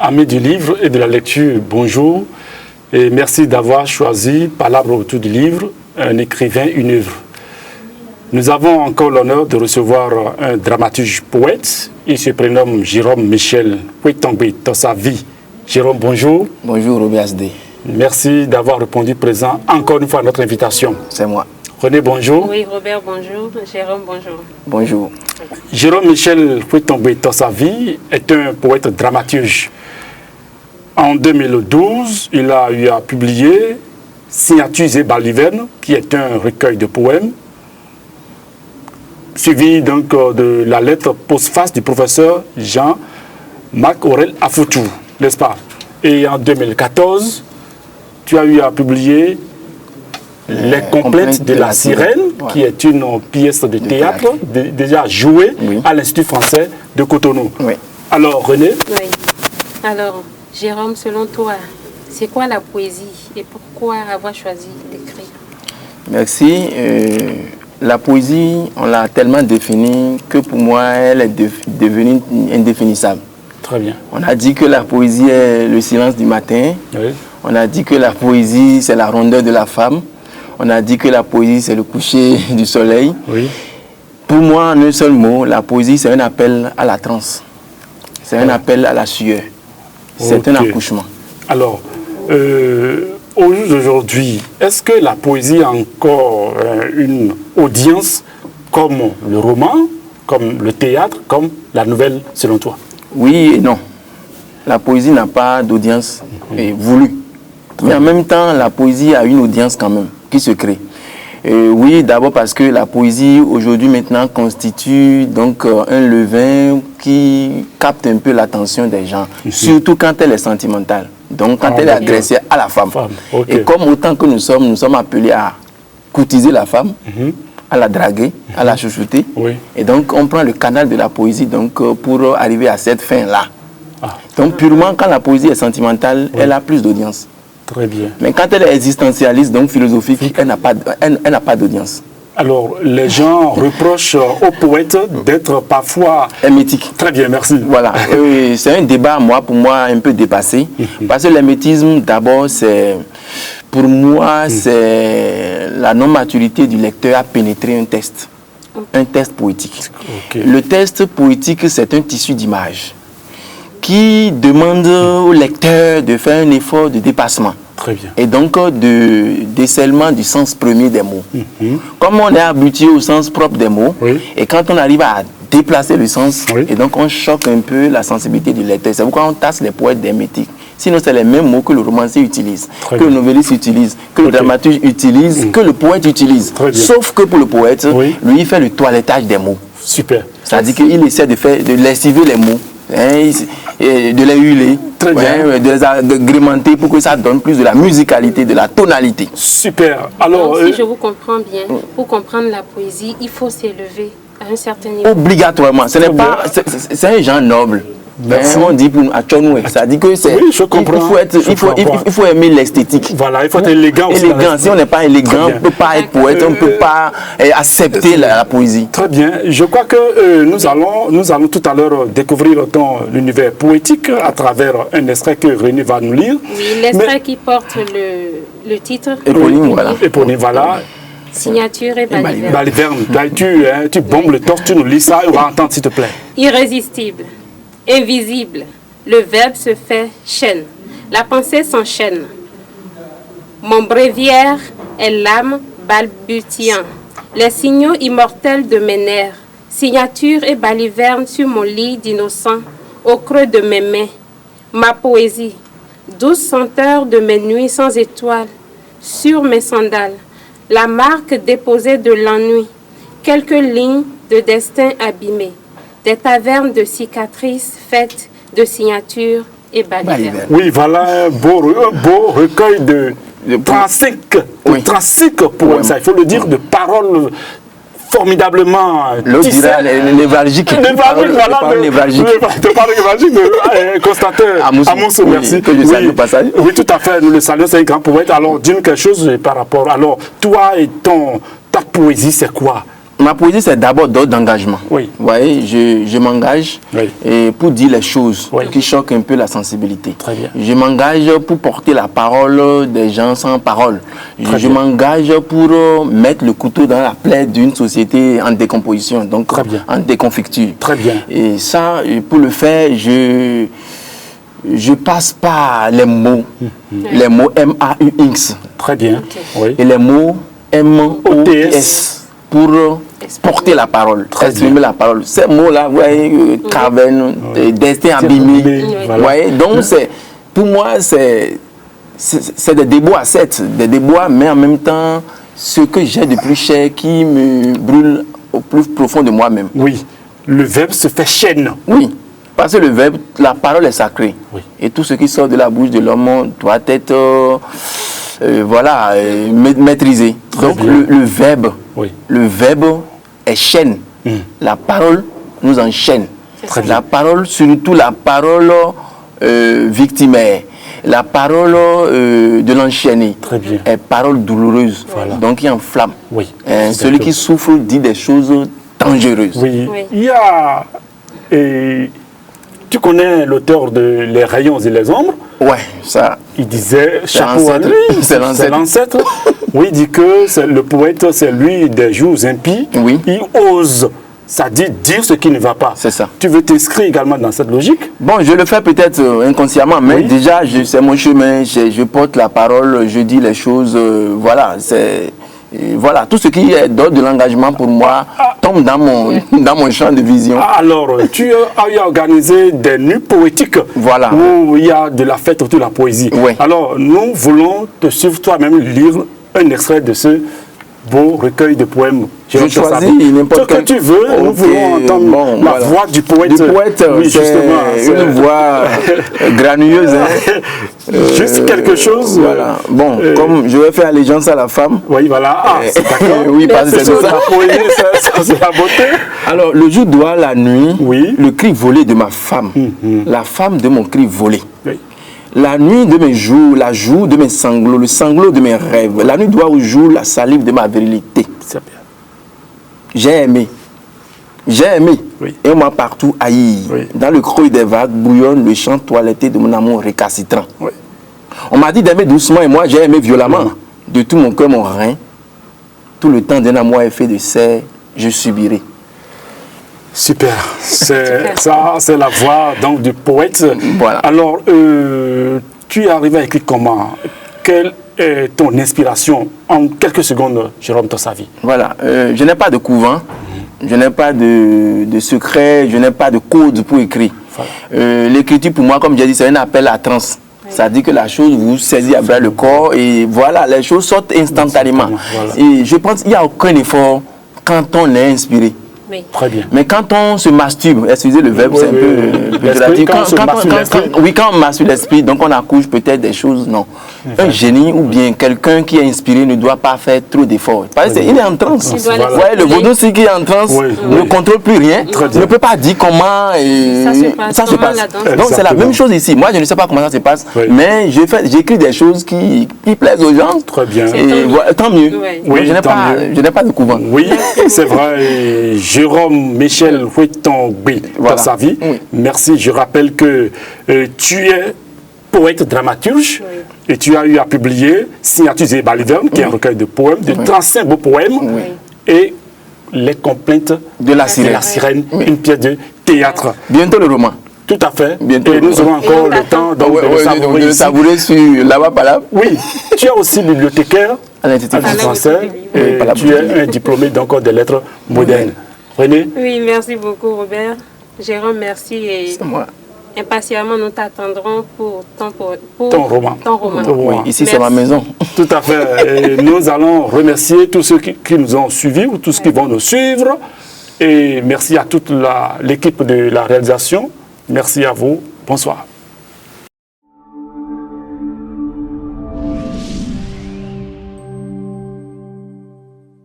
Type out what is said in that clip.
Amis du livre et de la lecture, bonjour. Et merci d'avoir choisi Palabre autour du livre, un écrivain, une œuvre. Nous avons encore l'honneur de recevoir un dramaturge poète. Il se prénomme Jérôme Michel Pouetongbe dans sa vie. Jérôme, bonjour. Bonjour, Robert Asdé. Merci d'avoir répondu présent encore une fois à notre invitation. C'est moi. René, bonjour. Oui, Robert, bonjour. Jérôme, bonjour. Bonjour. Jérôme Michel Pouetongbe dans sa vie est un poète dramaturge. En 2012, il a eu à publier Signatures et Balivernes, qui est un recueil de poèmes, suivi donc de la lettre postface du professeur Jean-Marc Aurel Afoutou, n'est-ce pas? Et en 2014, tu as eu à publier Les Complaintes de la Sirène, ouais, qui est une pièce de théâtre déjà jouée à l'Institut français de Cotonou. Oui. Alors, René? Oui. Alors, Jérôme, selon toi, c'est quoi la poésie et pourquoi avoir choisi d'écrire? Merci. La poésie, on l'a tellement définie que pour moi, elle est devenue indéfinissable. Très bien. On a dit que la poésie est le silence du matin. Oui. On a dit que la poésie, c'est la rondeur de la femme. On a dit que la poésie, c'est le coucher du soleil. Oui. Pour moi, en un seul mot, la poésie, c'est un appel à la transe. C'est un appel à la sueur. C'est un accouchement. Alors, au jour d'aujourd'hui, est-ce que la poésie a encore une audience comme le roman, comme le théâtre, comme la nouvelle, selon toi? Oui et non. La poésie n'a pas d'audience voulue. Mais en même temps, la poésie a une audience quand même, qui se crée. Oui, d'abord parce que la poésie, aujourd'hui, maintenant, constitue donc un levain qui capte un peu l'attention des gens, surtout quand elle est sentimentale. Donc, quand elle est adressée à la femme. Et comme autant que nous sommes appelés à courtiser la femme, à la draguer, à la chouchouter. Et donc, on prend le canal de la poésie donc, pour arriver à cette fin-là. Donc, purement, quand la poésie est sentimentale, elle a plus d'audience. Très bien. Mais quand elle est existentialiste, donc philosophique, elle n'a pas d'audience. Alors, les gens reprochent aux poètes d'être parfois hermétiques. Très bien, merci. Voilà. C'est un débat, pour moi, un peu dépassé. Parce que l'hermétisme, d'abord, pour moi, c'est la non-maturité du lecteur à pénétrer un texte. Un texte poétique. Le texte poétique, c'est un tissu d'images qui demande au lecteur de faire un effort de dépassement. Très bien. Et donc de décèlement du sens premier des mots. Comme on est habitué au sens propre des mots, et quand on arrive à déplacer le sens, et donc on choque un peu la sensibilité du lecteur. C'est pourquoi on tasse les poètes d'hermétiques. Sinon, c'est les mêmes mots que le romancier utilise, que le novelliste utilise, que le dramaturge utilise, que le poète utilise. Sauf que pour le poète, lui, il fait le toilettage des mots. Super. C'est-à-dire qu'il essaie de lessiver les mots. De les huiler, de les agrémenter pour que ça donne plus de la musicalité, de la tonalité. Super. Alors, donc, si je vous comprends bien, pour comprendre la poésie, il faut s'élever à un certain niveau. Obligatoirement. Ce n'est pas, c'est un genre noble. On dit pour nous, ça dit que c'est. Oui, je comprends. Il faut aimer l'esthétique. Voilà, il faut être élégant aussi. Élégant. Si on n'est pas élégant, on ne peut pas être poète, on ne peut pas accepter la poésie. Très bien. Je crois que nous allons tout à l'heure découvrir l'univers poétique à travers un extrait que René va nous lire. Oui, l'extrait qui porte le titre. Éponyme, voilà. Éponyme, voilà. Signature et Balivernes. Balivernes. Tu bombes le torse, tu nous lis ça et on va entendre, s'il te plaît. Irrésistible. Invisible, le verbe se fait chaîne, la pensée s'enchaîne. Mon bréviaire est l'âme balbutiant, les signaux immortels de mes nerfs, signature et balivernes sur mon lit d'innocent, au creux de mes mains. Ma poésie, douce senteur de mes nuits sans étoiles, sur mes sandales, la marque déposée de l'ennui, quelques lignes de destin abîmé. Des tavernes de cicatrices faites de signatures et balivernes. Oui, voilà un beau recueil de 35 poèmes, ça il faut le dire, de paroles formidablement tissées. Névralgique. Névralgique, de Constantin Amoussou, merci. Que je salue au passage. Oui, tout à fait, nous le saluons, c'est un grand poète. Alors, dis-nous quelque chose par rapport. Alors, toi et ta poésie, c'est quoi? Ma poésie, c'est d'abord d'ordre d'engagement. Oui. Vous voyez, je m'engage pour dire les choses qui choquent un peu la sensibilité. Très bien. Je m'engage pour porter la parole des gens sans parole. Je m'engage pour mettre le couteau dans la plaie d'une société en décomposition, donc en déconfiture. Très bien. Et ça, pour le faire, je passe par les mots M-A-U-X. Très bien. Oui. Et les mots M-O-T-S pour porter la parole, exprimer la parole. Ces mots-là, vous voyez, caverne, destin abîmé. Voilà. Voyez, donc, pour moi, c'est des débois, certes, des débois, mais en même temps, ce que j'ai de plus cher qui me brûle au plus profond de moi-même. Oui, le verbe se fait chaîne. Oui. Parce que le verbe, la parole est sacrée. Oui. Et tout ce qui sort de la bouche de l'homme doit être maîtrisé. Donc le verbe est chaîne. La parole nous enchaîne. La parole, surtout la parole victimaire, la parole de l'enchaîné est parole douloureuse. Voilà. Donc il enflamme. Oui. Celui qui souffre dit des choses dangereuses. Oui. Il y a... tu connais l'auteur de Les rayons et les ombres? Ouais, ça. Il disait, chapeau à lui, c'est l'ancêtre. Oui, il dit que le poète, c'est lui des jours impies. Oui. Il ose, ça dit dire ce qui ne va pas. C'est ça. Tu veux t'inscrire également dans cette logique? Bon, je le fais peut-être inconsciemment, mais déjà, c'est mon chemin, je porte la parole, je dis les choses, voilà, c'est... Voilà, tout ce qui est d'ordre de l'engagement pour moi tombe dans mon champ de vision. Alors, tu as organisé des nuits poétiques où il y a de la fête autour de la poésie. Oui. Alors, nous voulons te suivre toi-même lire un extrait de ce beau recueil de poèmes. Je choisis n'importe quel... Ce que tu veux, nous voulons entendre la voix du poète. Du poète, oui, justement. C'est une voix granuleuse. Juste quelque chose. Voilà. Bon, comme je vais faire allégeance à la femme. Oui, voilà. Ah, c'est d'accord. Oui, parce que c'est ça. La poésie, c'est la beauté. Alors, le jour doit, la nuit, le cri volé de ma femme. La femme de mon cri volé. Oui. La nuit de mes jours, la joue de mes sanglots, le sanglot de mes rêves. La nuit doit au jour la salive de ma virilité. J'ai aimé. J'ai aimé. Oui. Et on m'a partout haï. Oui. Dans le creux des vagues bouillonne le chant toiletté de mon amour récalcitrant. Oui. On m'a dit d'aimer doucement et moi j'ai aimé violemment. Oui. De tout mon cœur, mon rein. Tout le temps d'un amour effet de serre, je subirai. Super. Ça, c'est la voix donc, du poète. Voilà. Alors, tu es arrivé à écrire comment? Quelle est ton inspiration? En quelques secondes, Jérôme Tossavi. Voilà. Je n'ai pas de couvent. Je n'ai pas de secret. Je n'ai pas de code pour écrire. Voilà. L'écriture, pour moi, comme j'ai dit, c'est un appel à transe. Ça dit que la chose vous saisit à bras le corps et voilà, les choses sortent instantanément. Voilà. Et je pense qu'il n'y a aucun effort quand on est inspiré. Oui. Très bien. Mais quand on se masturbe, excusez le verbe, c'est un peu péjoratif. Quand on masturbe l'esprit, donc on accouche peut-être des choses, non. Un génie ou bien quelqu'un qui est inspiré ne doit pas faire trop d'efforts. Parce qu'il est en transe. Ouais, le vaudou qui est en transe ne contrôle plus rien, ne peut pas dire comment ça se passe. Donc c'est la même chose ici. Moi je ne sais pas comment ça se passe, mais j'écris des choses qui plaisent aux gens. Très bien. Et tant mieux. Oui, je n'ai pas de couvent. Oui, c'est vrai. Jérôme Michel Hueton-Gui dans sa vie. Oui. Merci. Je rappelle que tu es poète dramaturge et tu as eu à publier Signature et Baliverne, qui est un recueil de poèmes, de 35 beaux poèmes, et Les complaintes de la sirène, une pièce de théâtre. Bientôt le roman. Tout à fait. Bientôt et nous aurons encore le temps de le savourer sur là-bas, par là. Oui. Tu es aussi bibliothécaire à l'Institut français et tu es un diplômé donc des lettres modernes. René? Oui, merci beaucoup Robert. Jérôme, merci et impatiemment nous t'attendrons pour ton roman. Oui, ici c'est ma maison. Tout à fait. Et nous allons remercier tous ceux qui nous ont suivis ou tous ceux qui vont nous suivre. Et merci à toute l'équipe de la réalisation. Merci à vous. Bonsoir.